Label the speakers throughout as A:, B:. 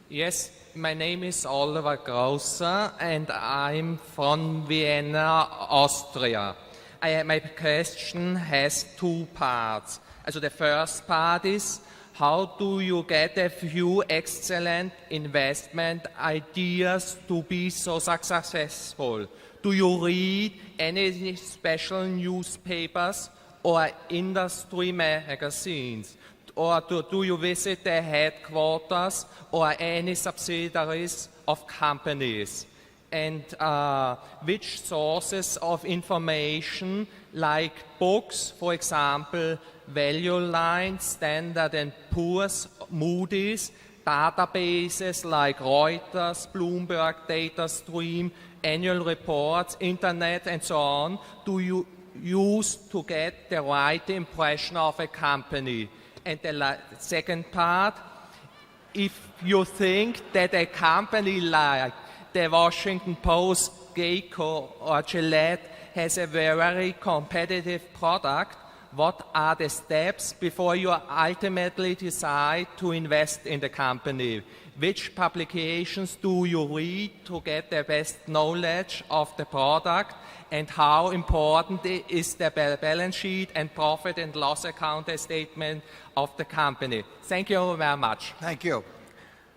A: Yes, my name is Oliver Grosser and I'm from Vienna, Austria. My question has two parts. Also the first part is, how do you get a few excellent investment ideas to be so successful? Do you read any special newspapers or industry magazines? Or do you visit the headquarters or any subsidiaries of companies? And which sources of information, like books, for example, Value Line, Standard & Poor's, Moody's, databases like Reuters, Bloomberg, DataStream, annual reports, internet, and so on, do you use to get the right impression of a company? And the second part, if you think that a company like the Washington Post, Geico, or Gillette has a very competitive product, what are the steps before you ultimately decide to invest in the company? Which publications do you read to get the best knowledge of the product? And how important is the balance sheet and profit and loss account statement of the company? Thank you very much.
B: Thank you.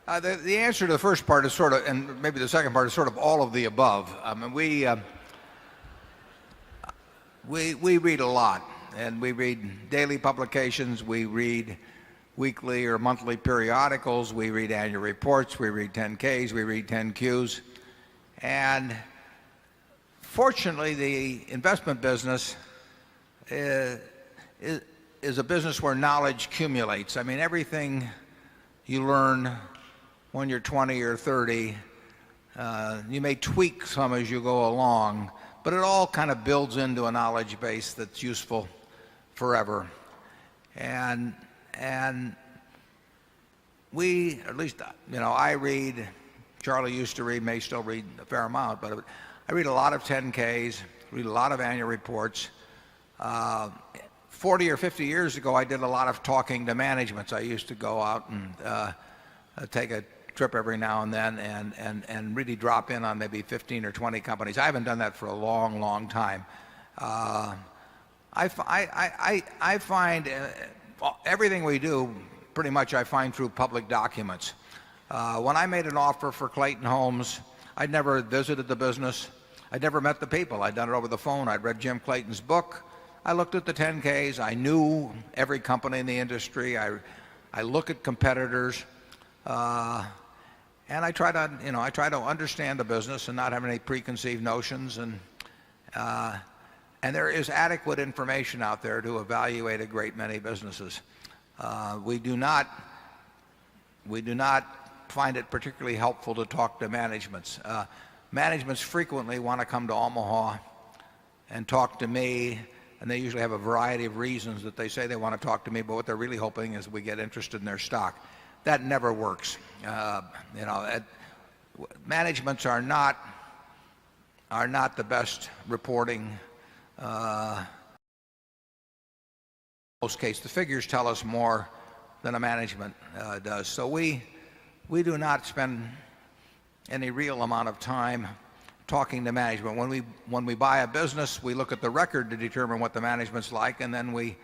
B: The answer to the first part is sort of, and maybe the second part is sort of all of the above. I mean, we read a lot, and we read daily publications, we read weekly or monthly periodicals, we read annual reports, we read 10Ks, we read 10Qs. And fortunately, the investment business is a business where knowledge accumulates. I mean, everything you learn when you're 20 or 30, you may tweak some as you go along, but it all kind of builds into a knowledge base that's useful forever. And we, at least, I read, Charlie used to read, may still read a fair amount, but I read a lot of 10Ks, read a lot of annual reports. 40 or 50 years ago, I did a lot of talking to managements. I used to go out and take a trip every now and then and really drop in on maybe 15 or 20 companies. I haven't done that for a long, long time. I find everything we do, pretty much I find through public documents. When I made an offer for Clayton Homes, I'd never visited the business. I'd never met the people. I'd done it over the phone. I'd read Jim Clayton's book. I looked at the 10Ks. I knew every company in the industry. I look at competitors. And I try to understand the business and not have any preconceived notions. And there is adequate information out there to evaluate a great many businesses. We do not find it particularly helpful to talk to managements. Managements frequently want to come to Omaha and talk to me, and they usually have a variety of reasons that they say they want to talk to me, but what they're really hoping is we get interested in their stock. That never works. Managements are not the best reporting. In most cases, the figures tell us more than a management does. So we do not spend any real amount of time talking to management. When we buy a business, we look at the record to determine what the management's like, and then we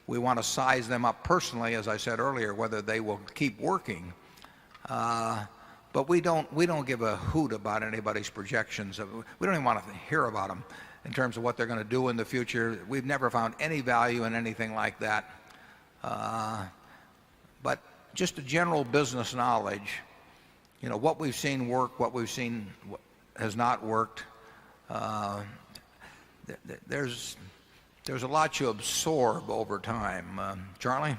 B: want to size them up personally, as I said earlier, whether they will keep working. But we don't give a hoot about anybody's projections. We don't even want to hear about them in terms of what they're going to do in the future. We've never found any value in anything like that. But just a general business knowledge, what we've seen work, what we've seen has not worked. There's a lot you absorb over time. Charlie?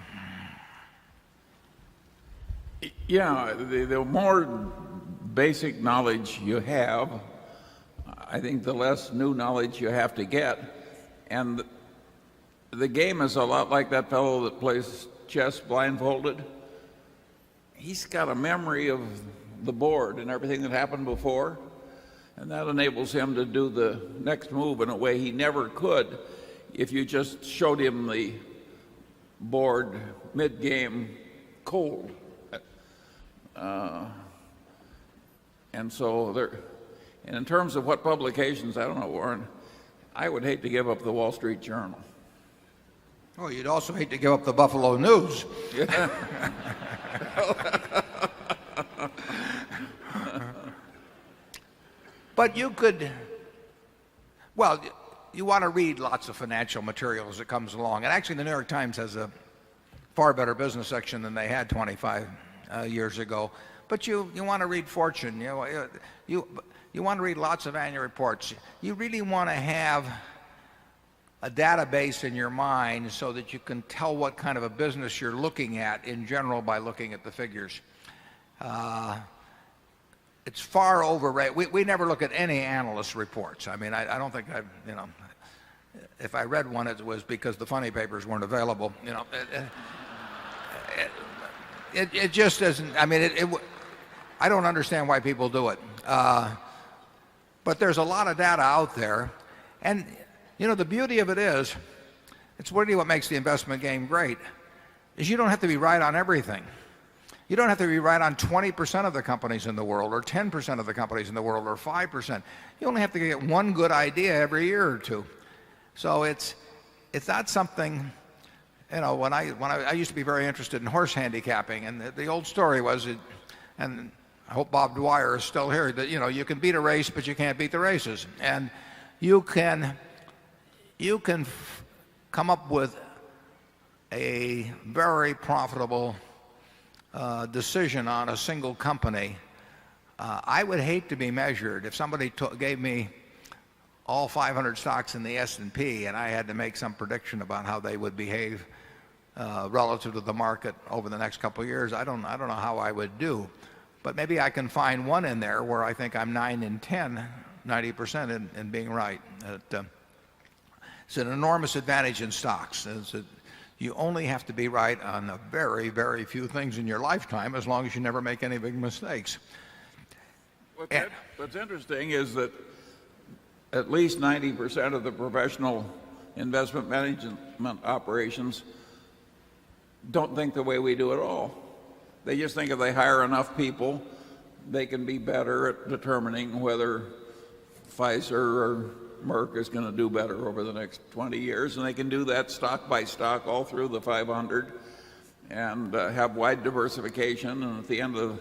C: Yeah, the more basic knowledge you have, I think the less new knowledge you have to get. And the game is a lot like that fellow that plays chess blindfolded. He's got a memory of the board and everything that happened before, and that enables him to do the next move in a way he never could if you just showed him the board mid-game cold. And so and in terms of what publications, I don't know, Warren, I would hate to give up the Wall Street Journal.
B: Oh, you'd also hate to give up the Buffalo News. But you could, well, you want to read lots of financial material as it comes along. And actually, the New York Times has a far better business section than they had 25 years ago. But you want to read Fortune. You want to read lots of annual reports. You really want to have a database in your mind so that you can tell what kind of a business you're looking at in general by looking at the figures. It's far overrated. We never look at any analyst reports. I mean, I don't think if I read one, it was because the funny papers weren't available. It just isn't. I mean, I don't understand why people do it. But there's a lot of data out there, and the beauty of it is, it's really what makes the investment game great, is you don't have to be right on everything. You don't have to be right on 20% of the companies in the world, or 10% of the companies in the world, or 5%. You only have to get one good idea every year or two. So it's not something, when I used to be very interested in horse handicapping, and the old story was, and I hope Bob Dwyer is still here, that you can beat a race, but you can't beat the races. And you can come up with a very profitable decision on a single company. I would hate to be measured if somebody gave me all 500 stocks in the S&P and I had to make some prediction about how they would behave relative to the market over the next couple of years. I don't know how I would do, but maybe I can find one in there where I think I'm 9 in 10, 90% in being right. It's an enormous advantage in stocks. You only have to be right on a very, very few things in your lifetime, as long as you never make any big mistakes.
C: What's interesting is that at least 90% of the professional investment management operations don't think the way we do at all. They just think if they hire enough people, they can be better at determining whether Pfizer or Merck is going to do better over the next 20 years, and they can do that stock by stock all through the 500 and have wide diversification, and at the end of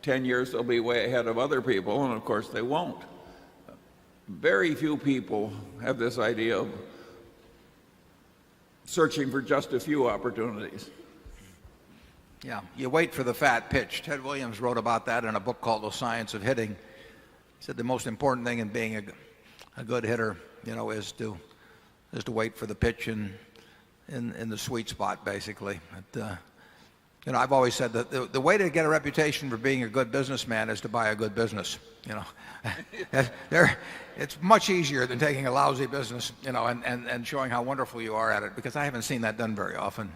C: 10 years they'll be way ahead of other people, and of course they won't. Very few people have this idea of searching for just a few opportunities.
B: Yeah, you wait for the fat pitch. Ted Williams wrote about that in a book called The Science of Hitting. He said the most important thing in being a good hitter, is to wait for the pitch in the sweet spot, basically. I've always said that the way to get a reputation for being a good businessman is to buy a good business. It's much easier than taking a lousy business, and showing how wonderful you are at it, because I haven't seen that done very often.